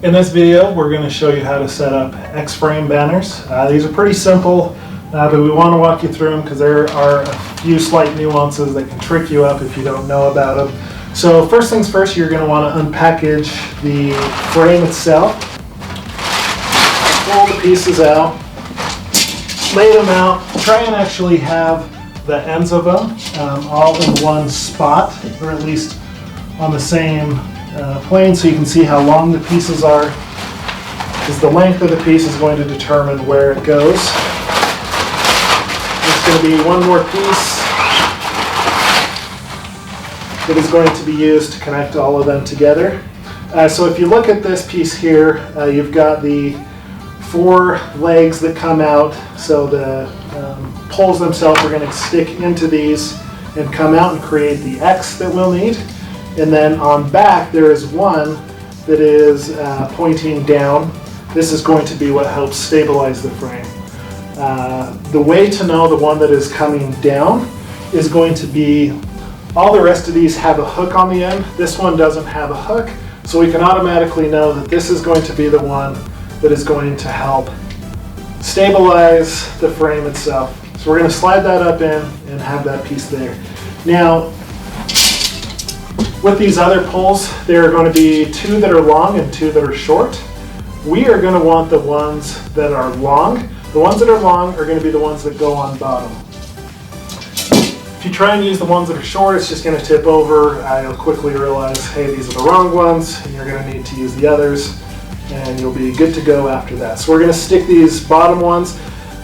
In this video, we're going to show you how to set up X-frame banners. These are pretty simple, but we want to walk you through them because there are a few slight nuances that can trick you up if you don't know about them. So first things first, you're going to want to unpackage the frame itself. Pull the pieces out, lay them out, try and actually have the ends of them all in one spot, or at least on the same plane, so you can see how long the pieces are, because the length of the piece is going to determine where it goes. There's going to be one more piece that is going to be used to connect all of them together. So if you look at this piece here, you've got the 4 legs that come out, so the poles themselves are going to stick into these and come out and create the X that we'll need. And then on back there is one that is pointing down. This is going to be what helps stabilize the frame. The way to know the one that is coming down is going to be, all the rest of these have a hook on the end. This one doesn't have a hook, so we can automatically know that this is going to be the one that is going to help stabilize the frame itself. So we're going to slide that up in and have that piece there. Now, with these other poles, there are going to be 2 that are long and 2 that are short. We are going to want the ones that are long. The ones that are long are going to be the ones that go on bottom. If you try and use the ones that are short, it's just going to tip over. You'll quickly realize, hey, these are the wrong ones, and you're going to need to use the others, and you'll be good to go after that. So we're going to stick these bottom ones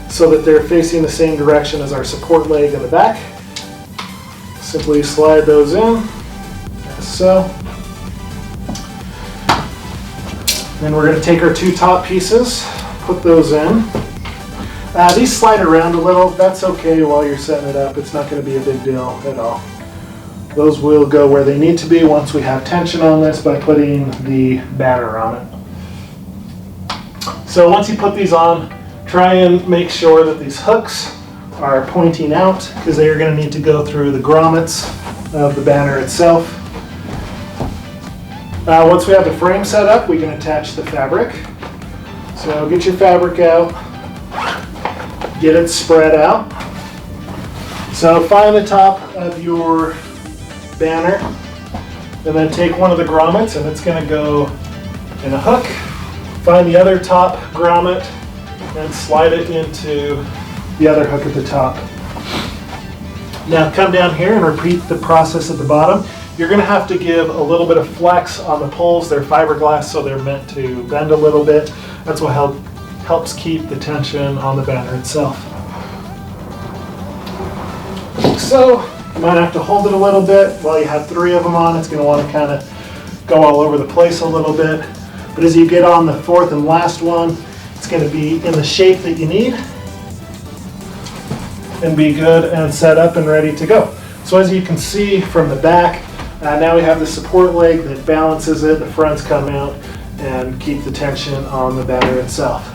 so that they're facing the same direction as our support leg in the back. Simply slide those in. So, then we're going to take our 2 top pieces, put those in. These slide around a little. That's okay while you're setting it up. It's not going to be a big deal at all. Those will go where they need to be once we have tension on this by putting the banner on it. So once you put these on, try and make sure that these hooks are pointing out, because they are going to need to go through the grommets of the banner itself. Once we have the frame set up, we can attach the fabric. So get your fabric out, get it spread out. So find the top of your banner, and then take one of the grommets, and it's going to go in a hook. Find the other top grommet and slide it into the other hook at the top. Now come down here and repeat the process at the bottom. You're going to have to give a little bit of flex on the poles. They're fiberglass, so they're meant to bend a little bit. That's what helps keep the tension on the banner itself. So you might have to hold it a little bit. While you have 3 of them on, it's going to want to kind of go all over the place a little bit. But as you get on the 4th and last one, it's going to be in the shape that you need and be good and set up and ready to go. So as you can see from the back, now we have the support leg that balances it. The fronts come out and keep the tension on the banner itself.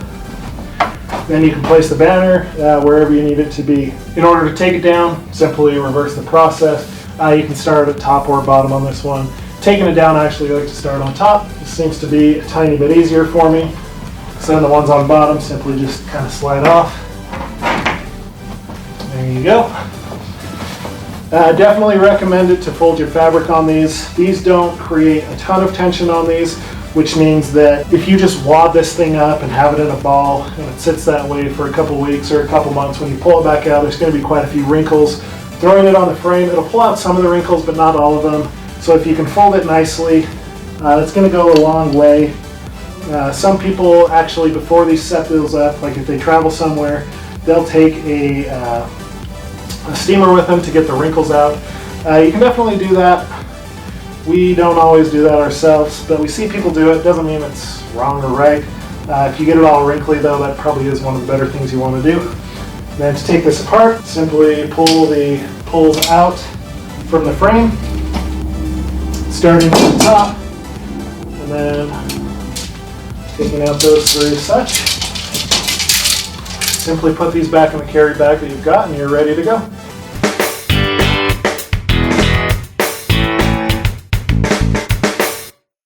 Then you can place the banner wherever you need it to be. In order to take it down, simply reverse the process. You can start at top or bottom on this one. Taking it down, I actually like to start on top. This seems to be a tiny bit easier for me. So then the ones on bottom simply just kind of slide off. There you go. Definitely recommend it to fold your fabric on these. These don't create a ton of tension on these, which means that if you just wad this thing up and have it in a ball and it sits that way for a couple weeks or a couple months, when you pull it back out, there's going to be quite a few wrinkles. Throwing it on the frame, it'll pull out some of the wrinkles, but not all of them. So if you can fold it nicely, it's going to go a long way. Some people actually, before they set those up, like if they travel somewhere, they'll take a steamer with them to get the wrinkles out. You can definitely do that. We don't always do that ourselves, but we see people do it. Doesn't mean it's wrong or right. If you get it all wrinkly though, that probably is one of the better things you want to do. Then to take this apart, simply pull the poles out from the frame, starting from the top, and then taking out those 3 as such. Simply put these back in the carry bag that you've got and you're ready to go.